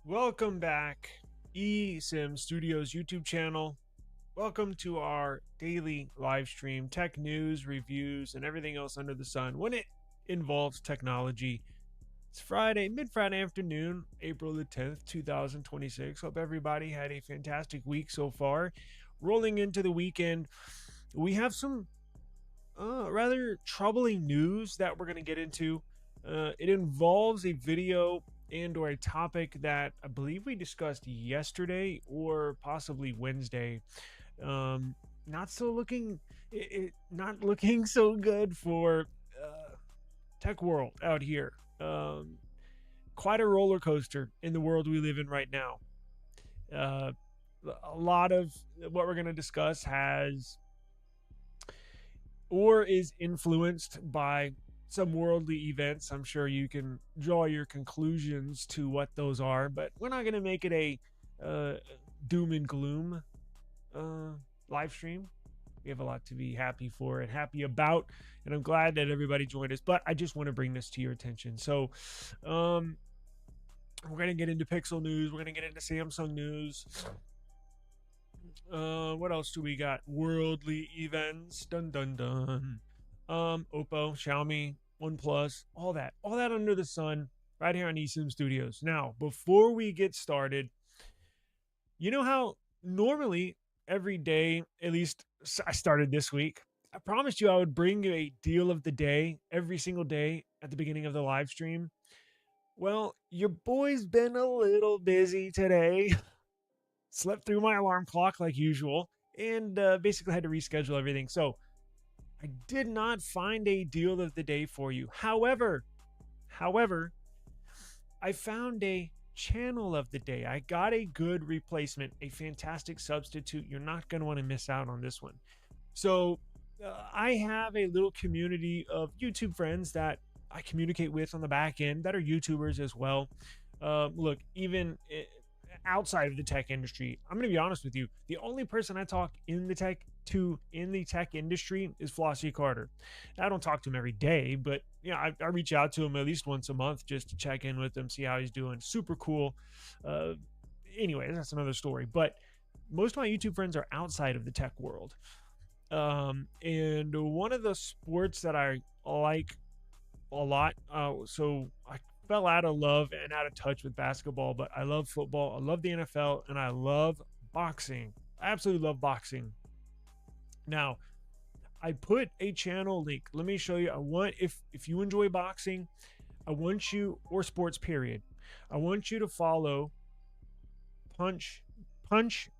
Welcome back, eSIMstudios YouTube channel. Welcome to our daily live stream, tech news, reviews, and everything else under the sun when it involves technology. It's Friday, mid-Friday afternoon, April the 10th, 2026. Hope everybody had a fantastic week so far. Rolling into the weekend, we have some rather troubling news that we're going to get into. It involves a video and or a topic that I believe we discussed yesterday or possibly Wednesday. Not so looking not looking so good for tech world out here. Quite a roller coaster in the world we live in right now. Uh, a lot of what we're going to discuss has or is influenced by some worldly events. I'm sure you can draw your conclusions to what those are, but we're not going to make it a doom and gloom live stream. We have a lot to be happy for and happy about, and I'm glad that everybody joined us. But I just want to bring this to your attention. So, we're going to get into Pixel news. We're going to get into Samsung news. What else do we got? Worldly events. Dun dun dun. Oppo, Xiaomi, OnePlus, all that under the sun, right here on eSIMstudios. Now, before we get started, you know how normally every day, at least I started this week, I promised you I would bring you a deal of the day every single day at the beginning of the live stream. Well, your boy's been a little busy today. Slept through my alarm clock like usual, and basically had to reschedule everything. So I did not find a deal of the day for you. However, I found a channel of the day. I got a good replacement, a fantastic substitute. You're not going to want to miss out on this one. So I have a little community of YouTube friends that I communicate with on the back end that are YouTubers as well. Look, even outside of the tech industry, I'm going to be honest with you. The only person I talk in the tech industry is Flossie Carter. I don't talk to him every day, but I reach out to him at least once a month just to check in with him, see how he's doing. Super cool. Anyway, that's another story. But most of my YouTube friends are outside of the tech world. And one of the sports that I like a lot, so I fell out of love and out of touch with basketball, but I love football. I love the NFL, and I love boxing. I absolutely love boxing. Now, I put a channel link. Let me show you. I want, if you enjoy boxing, I want you, or sports period, I want you to follow Punch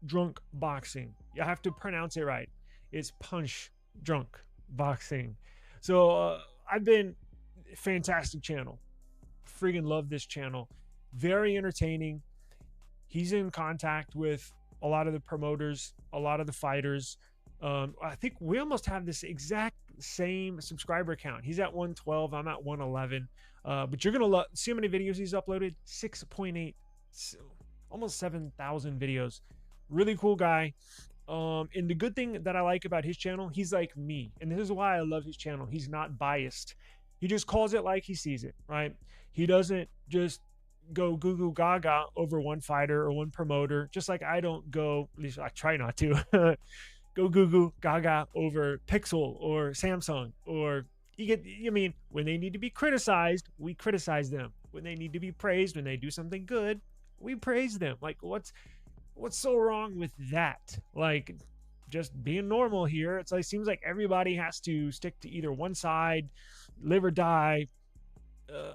Drunk Boxing. You have to pronounce it right. It's Punch Drunk Boxing. So I've been fantastic channel. Friggin' love this channel. Very entertaining. He's in contact with a lot of the promoters, a lot of the fighters. I think we almost have this exact same subscriber count. He's at 112. I'm at 111. But you're going to see how many videos he's uploaded. 6.8, almost 7,000 videos. Really cool guy. And the good thing that I like about his channel, he's like me. And this is why I love his channel. He's not biased. He just calls it like he sees it, right? He doesn't just go goo goo gaga over one fighter or one promoter, just like I don't go, at least I try not to, go goo goo gaga over Pixel or Samsung. Or when they need to be criticized, we criticize them. When they need to be praised, when they do something good, we praise them. Like, what's so wrong with that? Like, just being normal here. It's like, seems like everybody has to stick to either one side, live or die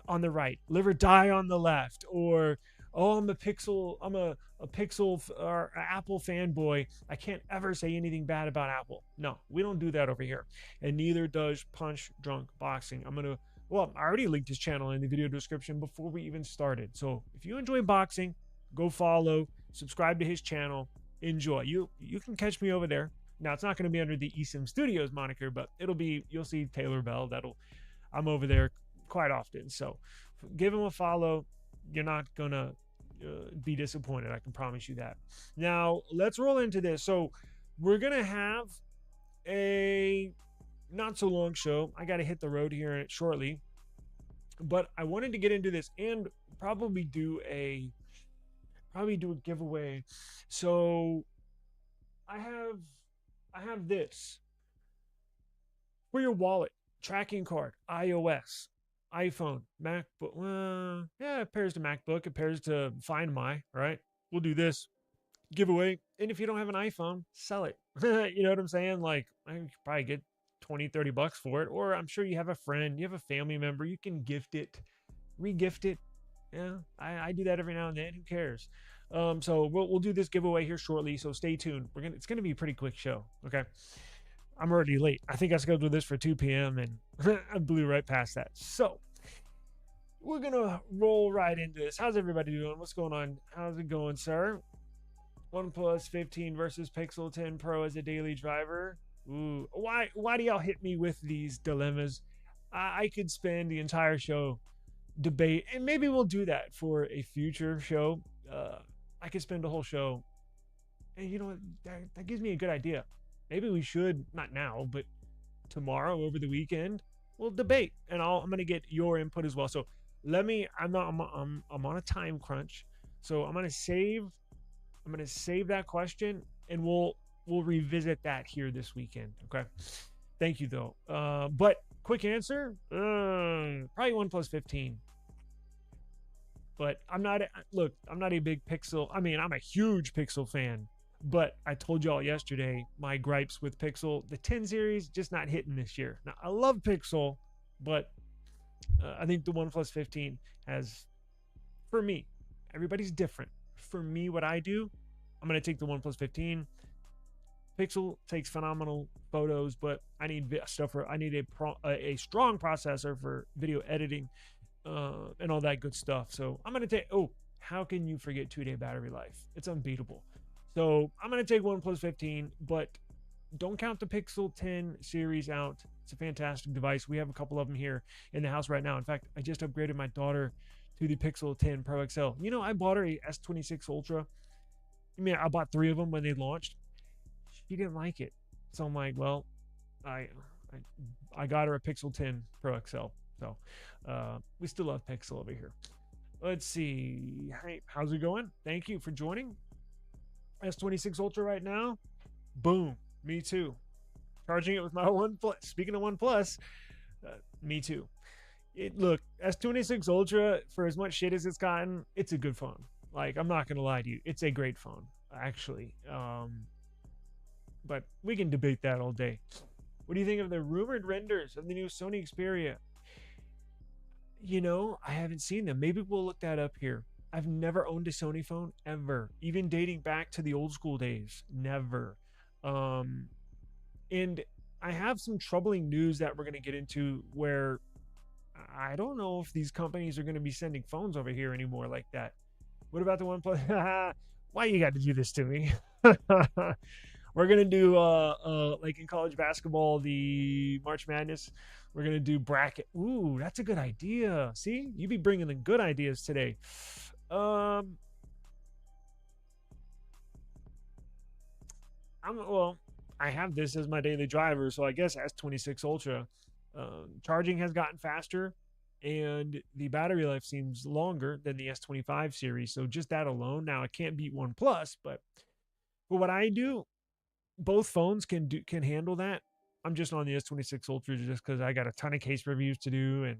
on the right, live or die on the left, or I'm a Pixel or Apple fanboy. I can't ever say anything bad about Apple. No, we don't do that over here, and neither does Punch Drunk Boxing. I already linked his channel in the video description before we even started. So if you enjoy boxing, go follow, subscribe to his channel, enjoy. You can catch me over there. Now, it's not going to be under the eSIMstudios moniker, but you'll see Taylor Bell. I'm over there quite often. So give him a follow. You're not going to be disappointed. I can promise you that. Now, let's roll into this. So we're going to have a not so long show. I got to hit the road here shortly. But I wanted to get into this and probably do a probably do a giveaway. So I have I have this for your wallet, tracking card, iOS, iPhone, MacBook. Yeah, it pairs to MacBook. It pairs to Find My. All right, we'll do this giveaway. And if you don't have an iPhone, sell it. You know what I'm saying? Like, I could probably get 20, $30 for it. Or I'm sure you have a friend, you have a family member, you can gift it, re-gift it. Yeah, I do that every now and then. Who cares? So we'll do this giveaway here shortly. So stay tuned. It's gonna be a pretty quick show. Okay. I'm already late. I think I scheduled this for 2 p.m. and I blew right past that. So we're gonna roll right into this. How's everybody doing? What's going on? How's it going, sir? OnePlus 15 versus Pixel 10 Pro as a daily driver. Ooh, why do y'all hit me with these dilemmas? I could spend the entire show debate, and maybe we'll do that for a future show. I could spend a whole show, and you know what? That gives me a good idea. Maybe we should, not now, but tomorrow over the weekend, we'll debate, and I'm gonna get your input as well. So let me. I'm on a time crunch, so I'm gonna save that question, and we'll revisit that here this weekend. Okay. Thank you though. But quick answer, probably OnePlus 15. But I'm not a big Pixel. I mean, I'm a huge Pixel fan, but I told y'all yesterday my gripes with Pixel, the 10 series just not hitting this year. Now I love Pixel, but I think the OnePlus 15 has, for me, everybody's different. For me, what I do, I'm going to take the OnePlus 15. Pixel takes phenomenal photos, but I need a strong processor for video editing and all that good stuff. So I'm going to take, how can you forget 2-day battery life? It's unbeatable. So I'm going to take OnePlus 15, but don't count the Pixel 10 series out. It's a fantastic device. We have a couple of them here in the house right now. In fact, I just upgraded my daughter to the Pixel 10 Pro XL. You know, I bought her a S26 Ultra. I mean, I bought 3 of them when they launched. She didn't like it. So I'm like, well, I got her a Pixel 10 Pro XL. So we still love Pixel over here. Let's see. Hey, how's it going? Thank you for joining. S26 Ultra right now. Boom. Me too. Charging it with my OnePlus. Speaking of OnePlus, me too. Look, S26 Ultra, for as much shit as it's gotten, it's a good phone. Like, I'm not going to lie to you. It's a great phone, actually. But we can debate that all day. What do you think of the rumored renders of the new Sony Xperia? You know, I haven't seen them. Maybe we'll look that up here. I've never owned a Sony phone, ever. Even dating back to the old school days. Never. And I have some troubling news that we're going to get into where I don't know if these companies are going to be sending phones over here anymore like that. What about the OnePlus? Why you got to do this to me? We're going to do, like in college basketball, the March Madness. We're going to do bracket. Ooh, that's a good idea. See, you be bringing the good ideas today. I have this as my daily driver, so I guess S26 Ultra. Charging has gotten faster, and the battery life seems longer than the S25 series. So just that alone, now I can't beat OnePlus, but for what I do, both phones can handle that. I'm just on the S26 Ultra just because I got a ton of case reviews to do, and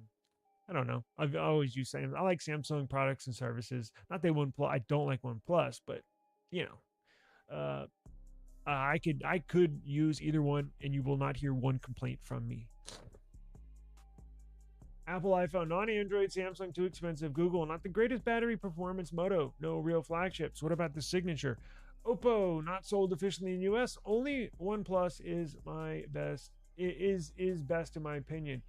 I don't know. I've always used Samsung. I like Samsung products and services. Not that OnePlus. I don't like OnePlus, but you know, I could use either one, and you will not hear one complaint from me. Apple iPhone, non-Android, Samsung too expensive, Google not the greatest battery performance, Moto no real flagships. What about the Signature? Oppo not sold officially in US. Only OnePlus is my best. It is best in my opinion.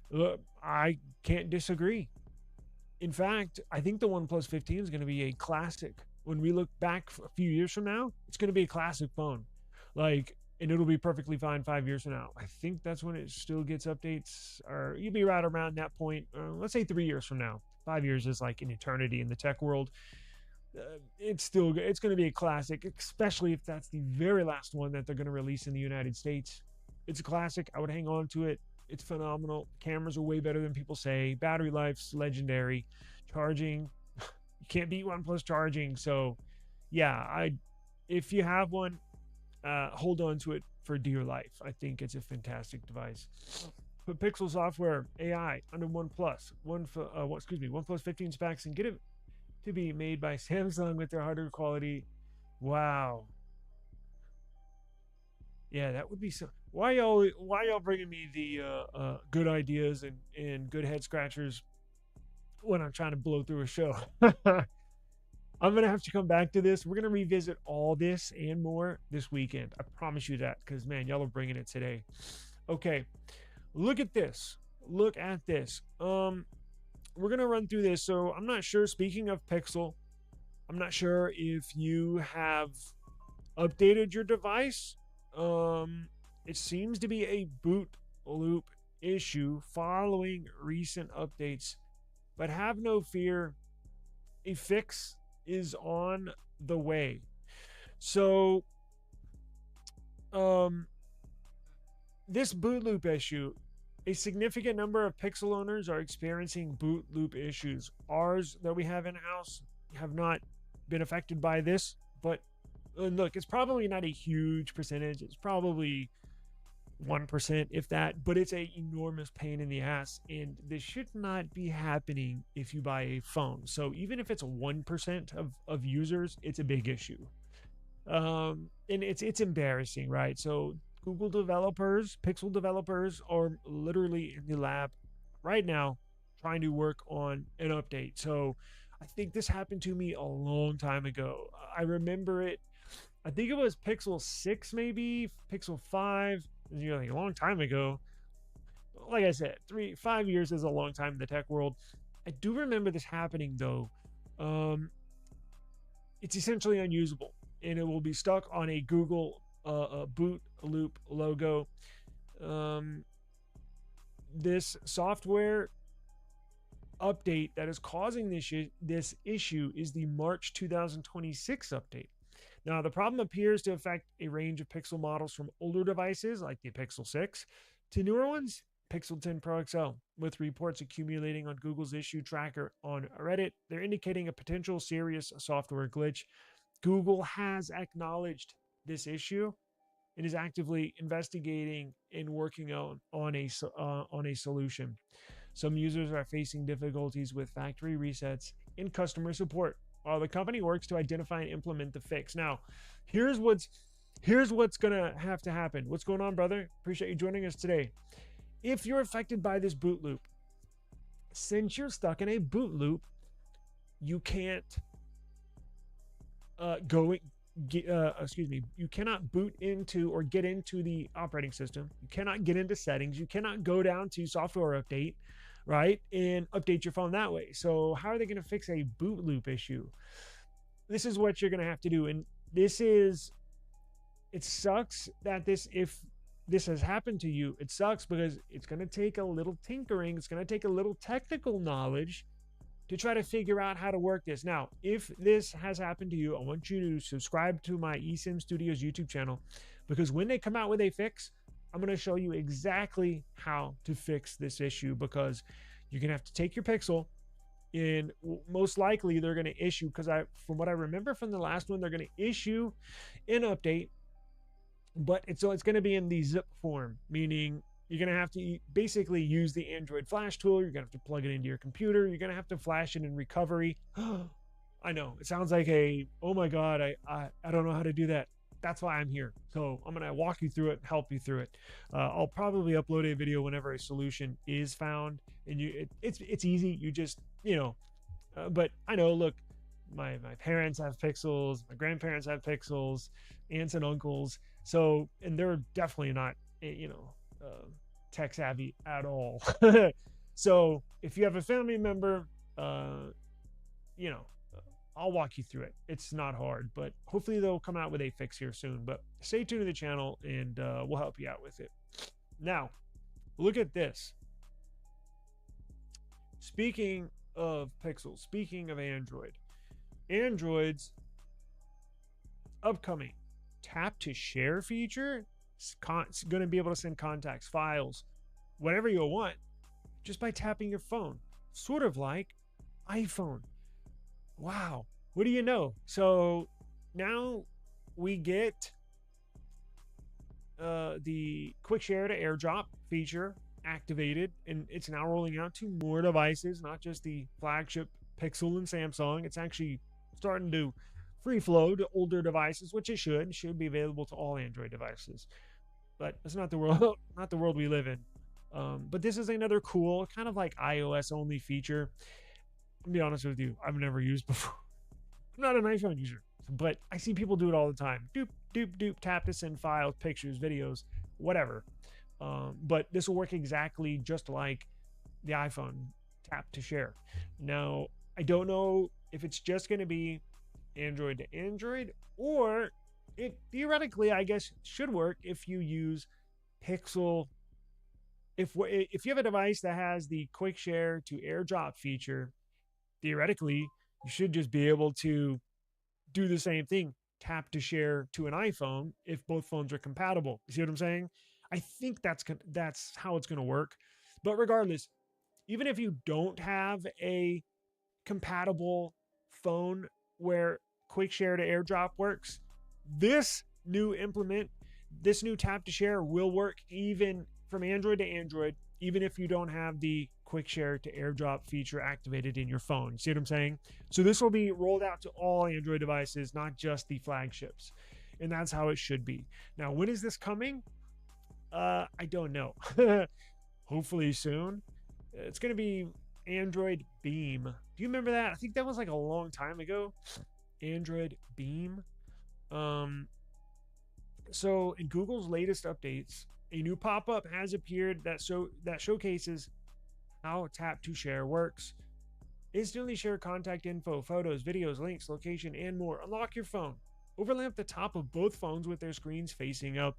Look, I can't disagree. In fact, I think the OnePlus 15 is going to be a classic. When we look back a few years from now, it's going to be a classic phone. Like, and it'll be perfectly fine 5 years from now. I think that's when it still gets updates, or you'll be right around that point. Let's say 3 years from now. 5 years is like an eternity in the tech world. It's going to be a classic, especially if that's the very last one that they're going to release in the United States. It's a classic. I would hang on to it. It's phenomenal. Cameras are way better than people say. Battery life's legendary. Charging, You can't beat OnePlus charging. So yeah, if you have one, hold on to it for dear life. I think it's a fantastic device. Put Pixel software AI under OnePlus. OnePlus 15 specs and get it to be made by Samsung with their hardware quality. Wow. Yeah, that would be so. Why y'all bringing me the good ideas and good head scratchers when I'm trying to blow through a show? I'm gonna have to come back to this. We're gonna revisit all this and more this weekend. I promise you that, because man, y'all are bringing it today. Okay, look at this. Look at this. We're gonna run through this. So I'm not sure. Speaking of Pixel, I'm not sure if you have updated your device. It seems to be a boot loop issue following recent updates, but have no fear, a fix is on the way. So this boot loop issue, a significant number of Pixel owners are experiencing boot loop issues. Ours that we have in-house have not been affected by this, but look, it's probably not a huge percentage. It's probably 1%, if that, but it's an enormous pain in the ass, and this should not be happening if you buy a phone. So even if it's 1% of users, it's a big issue. And it's embarrassing, right? So Google developers, Pixel developers are literally in the lab right now trying to work on an update. So I think this happened to me a long time ago. I remember it. I think it was Pixel 6, maybe Pixel 5. You're like, a long time ago. Like I said, 5 years is a long time in the tech world. I do remember this happening though. It's essentially unusable, and it will be stuck on a Google boot loop logo. This software update that is causing this issue is the March 2026 update. Now, the problem appears to affect a range of Pixel models from older devices like the Pixel 6 to newer ones, Pixel 10 Pro XL. With reports accumulating on Google's issue tracker on Reddit, they're indicating a potential serious software glitch. Google has acknowledged this issue and is actively investigating and working on a solution. Some users are facing difficulties with factory resets and customer support, while the company works to identify and implement the fix. Now, here's what's gonna have to happen. What's going on, brother? Appreciate you joining us today. If you're affected by this boot loop, since you're stuck in a boot loop, you can't you cannot boot into or get into the operating system. You cannot get into settings. You cannot go down to software update, right, and update your phone that way. So how are they going to fix a boot loop issue? This is what you're going to have to do. And it sucks that if this has happened to you, it sucks because it's going to take a little tinkering. It's going to take a little technical knowledge to try to figure out how to work this. Now, if this has happened to you, I want you to subscribe to my eSIMstudios YouTube channel, because when they come out with a fix, I'm going to show you exactly how to fix this issue, because you're going to have to take your Pixel, and most likely they're going to issue, because from what I remember from the last one, they're going to issue an update, but it's going to be in the zip form, meaning you're going to have to basically use the Android flash tool. You're going to have to plug it into your computer. You're going to have to flash it in recovery. I know it sounds like oh my God, I don't know how to do that. That's why I'm here. So I'm going to walk you through it, help you through it. I'll probably upload a video whenever a solution is found, and it's easy. You just, but I know, look, my parents have Pixels, my grandparents have Pixels, aunts and uncles. So, and they're definitely not, tech savvy at all. So if you have a family member, I'll walk you through it. It's not hard, but hopefully they'll come out with a fix here soon. But stay tuned to the channel, and we'll help you out with it. Now, look at this. Speaking of Pixel, speaking of Android's upcoming tap to share feature. It's going to be able to send contacts, files, whatever you want, just by tapping your phone, sort of like iPhone. wow, what do you know? So now we get the quick share to airdrop feature activated, and it's now rolling out to more devices, not just the flagship Pixel and Samsung. It's actually starting to free flow to older devices, which it should be available to all Android devices. But that's not the world, not the world we live in. But this is another cool, kind of like iOS only feature. To be honest with you, I've never used before. I'm not an iPhone user, but I see people do it all the time. Doop, doop, doop, tap to send files, pictures, videos, whatever. But this will work exactly just like the iPhone, tap to share. Now, I don't know if it's just going to be Android to Android, or it theoretically, I guess, should work if you use Pixel. If you have a device that has the quick share to airdrop feature, theoretically, you should just be able to do the same thing, tap to share to an iPhone if both phones are compatible. You see what I'm saying? I think that's how it's going to work. But regardless, even if you don't have a compatible phone where quick share to airdrop works, this new tap to share will work even from Android to Android, even if you don't have the quick share to airdrop feature activated in your phone. See what I'm saying? So this will be rolled out to all Android devices, not just the flagships. And that's how it should be. Now, when is this coming? I don't know. Hopefully soon. It's going to be Android Beam. Do you remember that? I think that was like a long time ago. Android Beam. So in Google's latest updates, a new pop-up has appeared that showcases how tap to share works. Instantly share contact info, photos, videos, links, location, and more. Unlock your phone. Overlap the top of both phones with their screens facing up.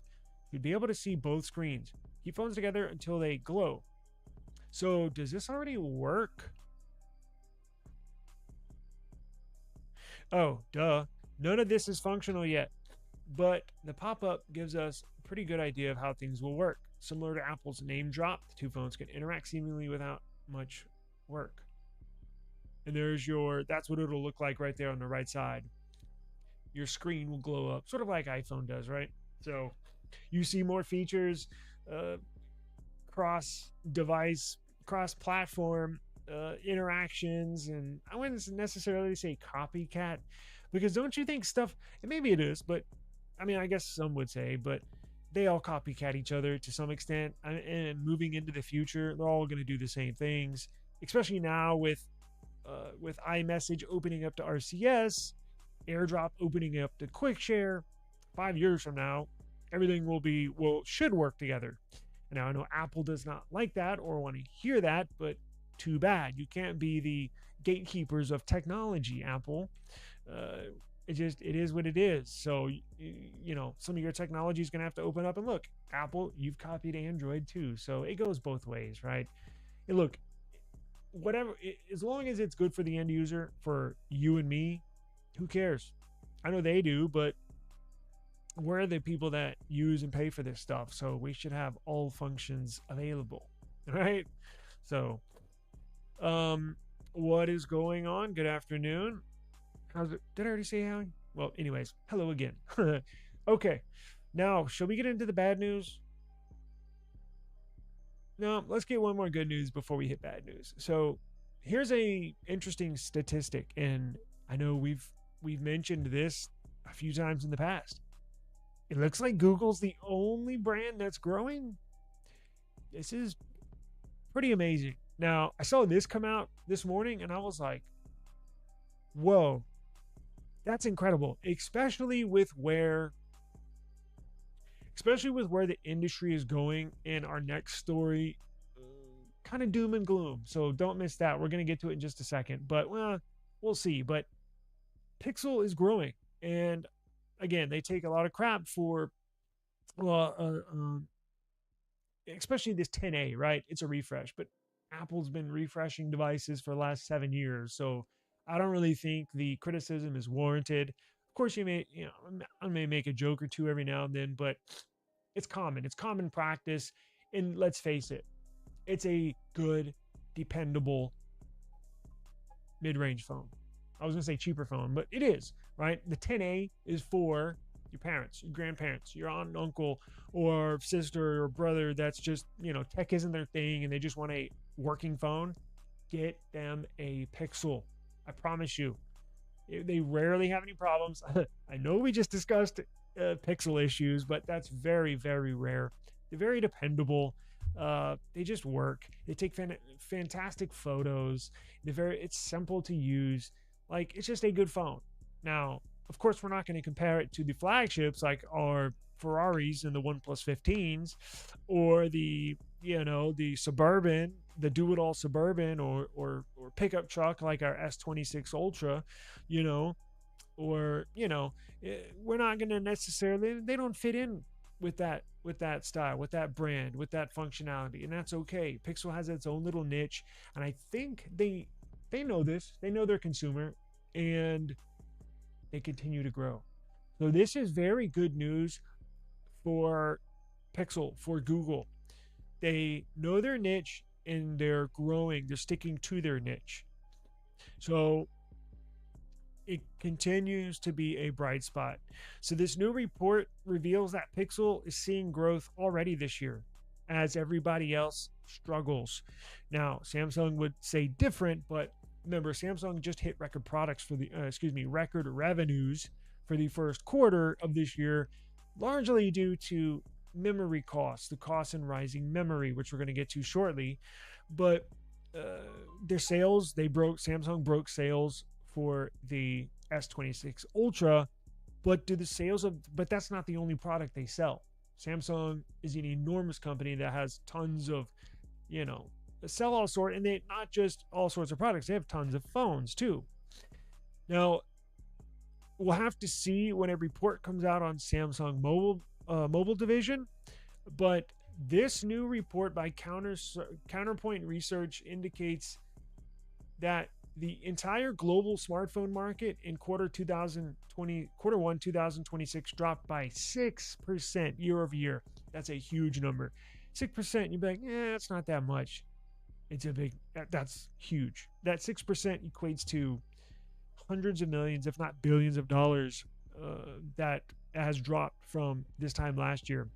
You'd be able to see both screens. Keep phones together until they glow. So does this already work? Oh, duh. None of this is functional yet. But the pop-up gives us a pretty good idea of how things will work. Similar to Apple's name drop, the two phones can interact seemingly without much work. And that's what it'll look like right there on the right side. Your screen will glow up, sort of like iPhone does, right? So you see more features, cross-device, cross-platform interactions, and I wouldn't necessarily say copycat, because don't you think stuff, and maybe it is, but I mean, I guess some would say, but they all copycat each other to some extent. And moving into the future, they're all going to do the same things, especially now with iMessage opening up to RCS, AirDrop opening up to Quick Share. 5 years from now, everything should work together. Now, I know Apple does not like that or want to hear that, but too bad. You can't be the gatekeepers of technology, Apple. It is what it is. So, some of your technology is going to have to open up, and look, Apple, you've copied Android too. So it goes both ways, right? And look, whatever, as long as it's good for the end user, for you and me, who cares? I know they do, but we're the people that use and pay for this stuff. So we should have all functions available, right? So, what is going on? Good afternoon. How's it? Did I already say hi? Well, anyways, hello again. Okay, now, shall we get into the bad news? No, let's get one more good news before we hit bad news. So, here's a interesting statistic, and I know we've mentioned this a few times in the past. It looks like Google's the only brand that's growing. This is pretty amazing. Now, I saw this come out this morning, and I was like, whoa. That's incredible, especially with where the industry is going in our next story. Kind of doom and gloom, so don't miss that. We're going to get to it in just a second, but we'll see. But Pixel is growing, and again, they take a lot of crap for, especially this 10A, right? It's a refresh, but Apple's been refreshing devices for the last 7 years, so I don't really think the criticism is warranted. Of course, I may make a joke or two every now and then, but it's common. It's common practice. And let's face it, it's a good, dependable mid-range phone. I was gonna say cheaper phone, but it is, right? The 10A is for your parents, your grandparents, your aunt and uncle, or sister or brother that's just, tech isn't their thing and they just want a working phone. Get them a Pixel. I promise you. They rarely have any problems. I know we just discussed Pixel issues, but that's very, very rare. They're very dependable. They just work. They take fantastic photos. It's simple to use. Like, it's just a good phone. Now, of course, we're not going to compare it to the flagships like our Ferraris and the OnePlus 15s, or the Suburban, the do-it-all Suburban, or pickup truck like our S26 Ultra, we're not going to necessarily, they don't fit in with that style, with that brand, with that functionality, and that's okay. Pixel has its own little niche, and I think they know this. They know their consumer, and they continue to grow. So this is very good news for Pixel, for Google. They know their niche and they're growing. They're sticking to their niche. So it continues to be a bright spot. So this new report reveals that Pixel is seeing growth already this year as everybody else struggles. Now, Samsung would say different, but remember, Samsung just hit record record revenues for the first quarter of this year, largely due to memory costs, the costs in rising memory, which we're going to get to shortly. But their sales, Samsung broke sales for the S26 Ultra, but that's not the only product they sell. Samsung is an enormous company that has tons of, sell all sorts, and they not just all sorts of products, they have tons of phones too. Now, we'll have to see when a report comes out on Samsung mobile division, but this new report by Counterpoint Research indicates that the entire global smartphone market in quarter 1 2026 dropped by 6% year over year. That's a huge number. 6%, you'd be like, that's not that much. That's huge. That 6% equates to hundreds of millions, if not billions of dollars, that has dropped from this time last year.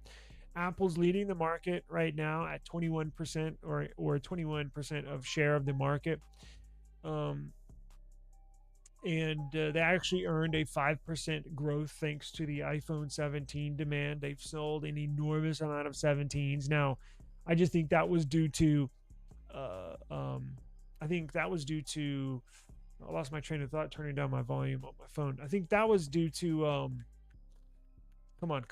Apple's leading the market right now at 21% or 21% of share of the market. They actually earned a 5% growth thanks to the iPhone 17 demand. They've sold an enormous amount of 17s. Now, I just think that was due to I lost my train of thought turning down my volume on my phone. I think that was due to come on.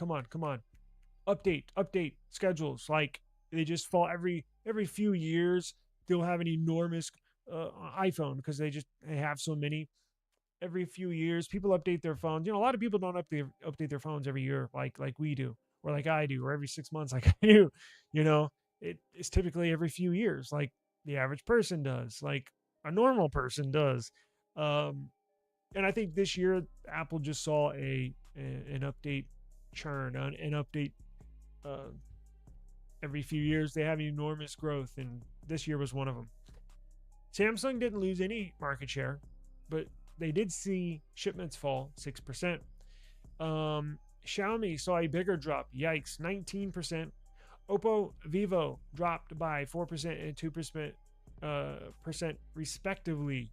Update schedules. Like, they just fall every few years. They'll have an enormous iPhone because they have so many. Every few years, people update their phones. A lot of people don't update their phones every year like we do, or like I do, or every 6 months like I do. It's typically every few years, like the average person does, like a normal person does. And I think this year Apple just saw an update churn, an update every few years. They have enormous growth, and this year was one of them. Samsung didn't lose any market share, but they did see shipments fall 6%. Xiaomi saw a bigger drop. Yikes, 19%. Oppo, Vivo dropped by 4% and 2% respectively.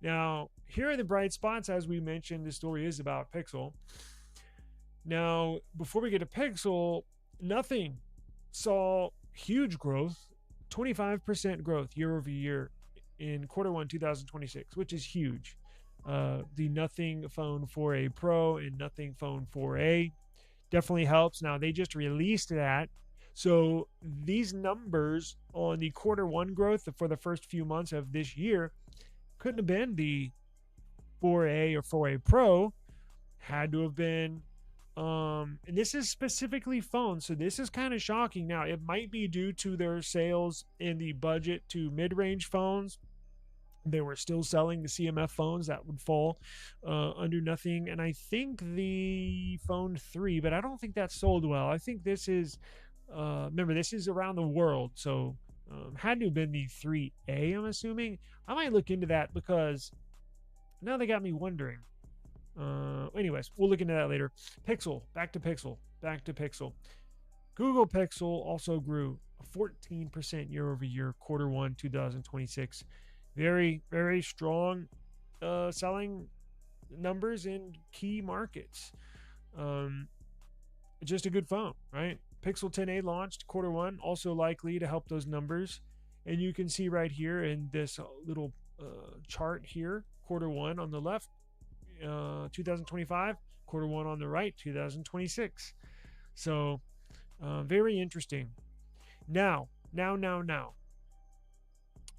Now, here are the bright spots. As we mentioned, the story is about Pixel. Now, before we get to Pixel, Nothing saw huge growth, 25% growth year over year in quarter 1 2026, which is huge. The Nothing Phone 4a Pro and Nothing Phone 4a definitely helps. Now, they just released that, so these numbers on the quarter 1 growth for the first few months of this year couldn't have been the 4a or 4a Pro. Had to have been and this is specifically phones, so this is kind of shocking. Now, it might be due to their sales in the budget to mid-range phones. They were still selling the CMF phones that would fall under Nothing, and I think the Phone 3, but I don't think that sold well. I think this is remember, this is around the world, so had to have been the 3A, I'm assuming. I might look into that because Now they got me wondering. Anyways, we'll look into that later. Pixel, back to Pixel, back to Pixel. Google Pixel also grew 14% year over year, quarter one, 2026. Very, very strong selling numbers in key markets. Just a good phone, right? Pixel 10a launched quarter one, also likely to help those numbers. And you can see right here in this little chart here, quarter one on the left, 2025, quarter one on the right, 2026. So very interesting. Now.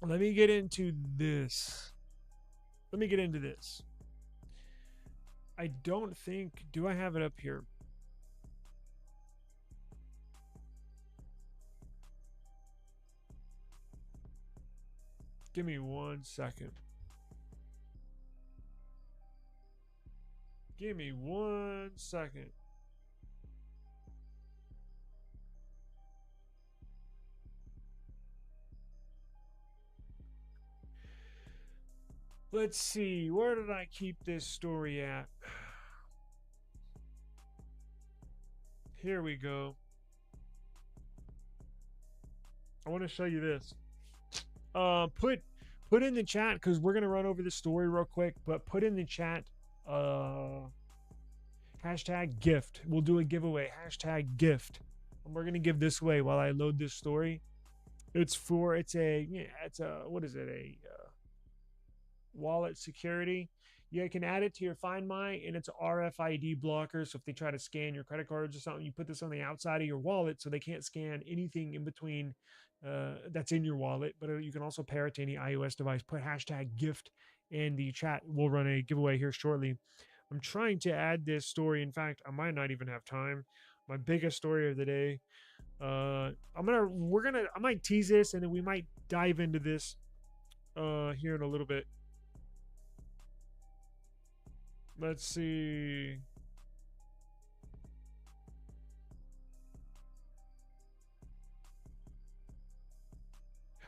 Let me get into this. I don't think, do I have it up here? Give me 1 second. Give me 1 second. Let's see, where did I keep this story at? Here we go. I want to show you this. Put in the chat, because we're gonna run over the story real quick, but put in the chat hashtag gift. We'll do a giveaway, hashtag gift, and we're gonna give this away while I load this story. It's a what is it, a wallet security. You can add it to your Find My, and it's RFID blocker. So if they try to scan your credit cards or something, you put this on the outside of your wallet so they can't scan anything in between that's in your wallet. But you can also pair it to any iOS device. Put hashtag gift in the chat. We'll run a giveaway here shortly. I'm trying to add this story. In fact, I might not even have time. My biggest story of the day. I might tease this, and then we might dive into this here in a little bit. Let's see.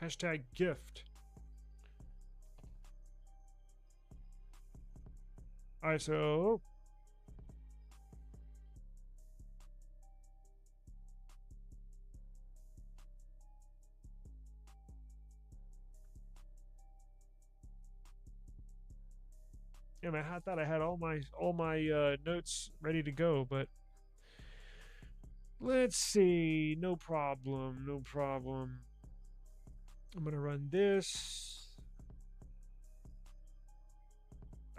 Hashtag gift. All right, so yeah, man, I thought I had all my notes ready to go, but let's see. No problem. I'm gonna run this.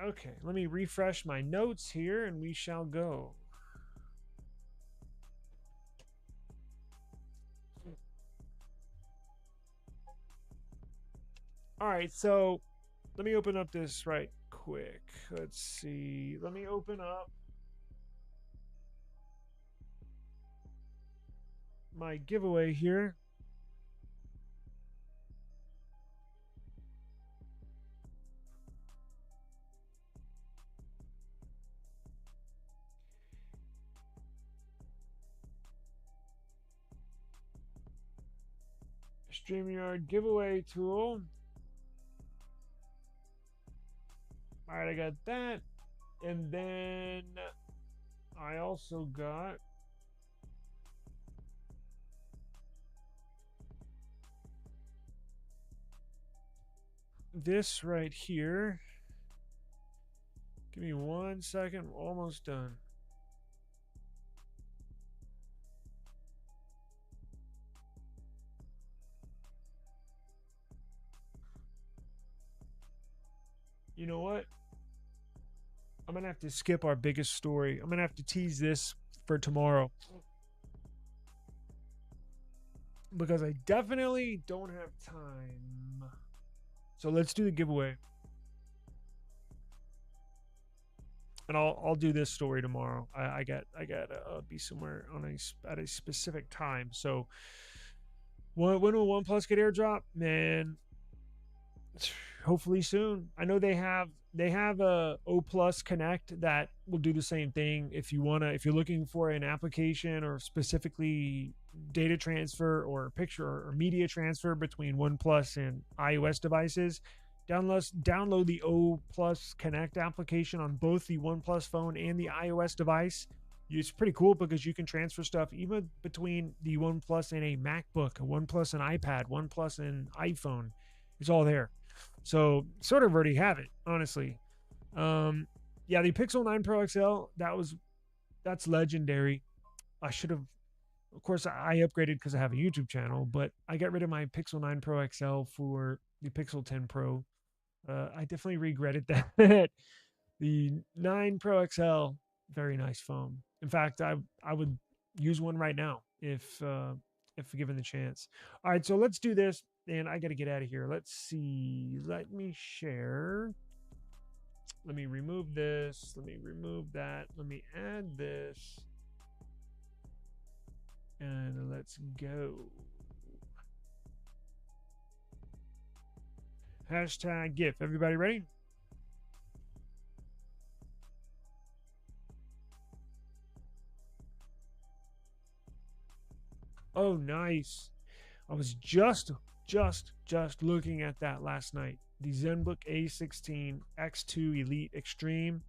Okay, let me refresh my notes here, and we shall go. All right, so let me open up this right quick. Let's see. Let me open up my giveaway here. StreamYard giveaway tool. All right, I got that. And then I also got this right here. Give me 1 second. We're almost done. You know what? I'm going to have to skip our biggest story. I'm going to have to tease this for tomorrow, because I definitely don't have time. So let's do the giveaway. And I'll do this story tomorrow. I got be somewhere at a specific time. So when will OnePlus get airdrop? Man, hopefully soon. I know they have a O Plus Connect that will do the same thing. If you're looking for an application or specifically data transfer or picture or media transfer between OnePlus and iOS devices, Download the O Plus Connect application on both the OnePlus phone and the iOS device. It's pretty cool because you can transfer stuff even between the OnePlus and a MacBook, a OnePlus and iPad, OnePlus and iPhone. It's all there. So sort of already have it, honestly. Yeah, the Pixel 9 Pro XL, that's legendary. I should have, of course, I upgraded because I have a YouTube channel, but I got rid of my Pixel 9 Pro XL for the Pixel 10 Pro. I definitely regretted that. The 9 Pro XL, very nice phone. In fact, I would use one right now if given the chance. All right, so let's do this, and I got to get out of here. Let's see. Let me share. Let me remove this. Let me remove that. Let me add this. And let's go. Hashtag GIF. Everybody ready? Oh, nice. I was just looking at that last night. The ZenBook A16 X2 Elite Extreme.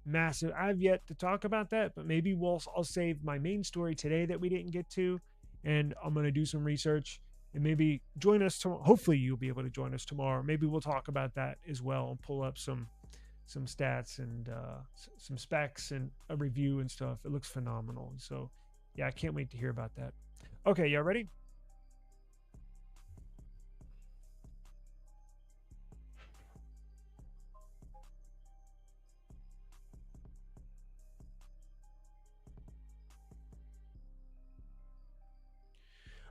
Massive. I've yet to talk about that, but maybe I'll save my main story today that we didn't get to, and I'm going to do some research and maybe join us tomorrow. Hopefully you'll be able to join us tomorrow. Maybe we'll talk about that as well and pull up some stats and some specs and a review and stuff. It looks phenomenal. So yeah, I can't wait to hear about that. Okay, y'all ready?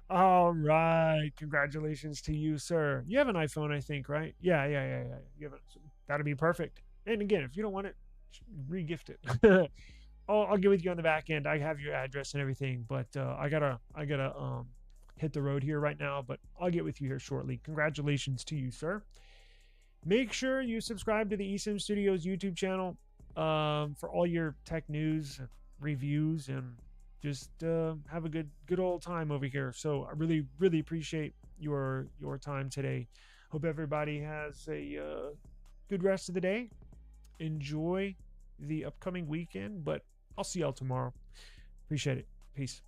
All right. Congratulations to you, sir. You have an iPhone, I think, right? Yeah. You have it. That'll be perfect. And again, if you don't want it, re-gift it. I'll get with you on the back end. I have your address and everything, but I gotta hit the road here right now. But I'll get with you here shortly. Congratulations to you, sir. Make sure you subscribe to the eSIMstudios YouTube channel for all your tech news, reviews, and just have a good old time over here. So I really appreciate your time today. Hope everybody has a good rest of the day. Enjoy the upcoming weekend, but I'll see y'all tomorrow. Appreciate it. Peace.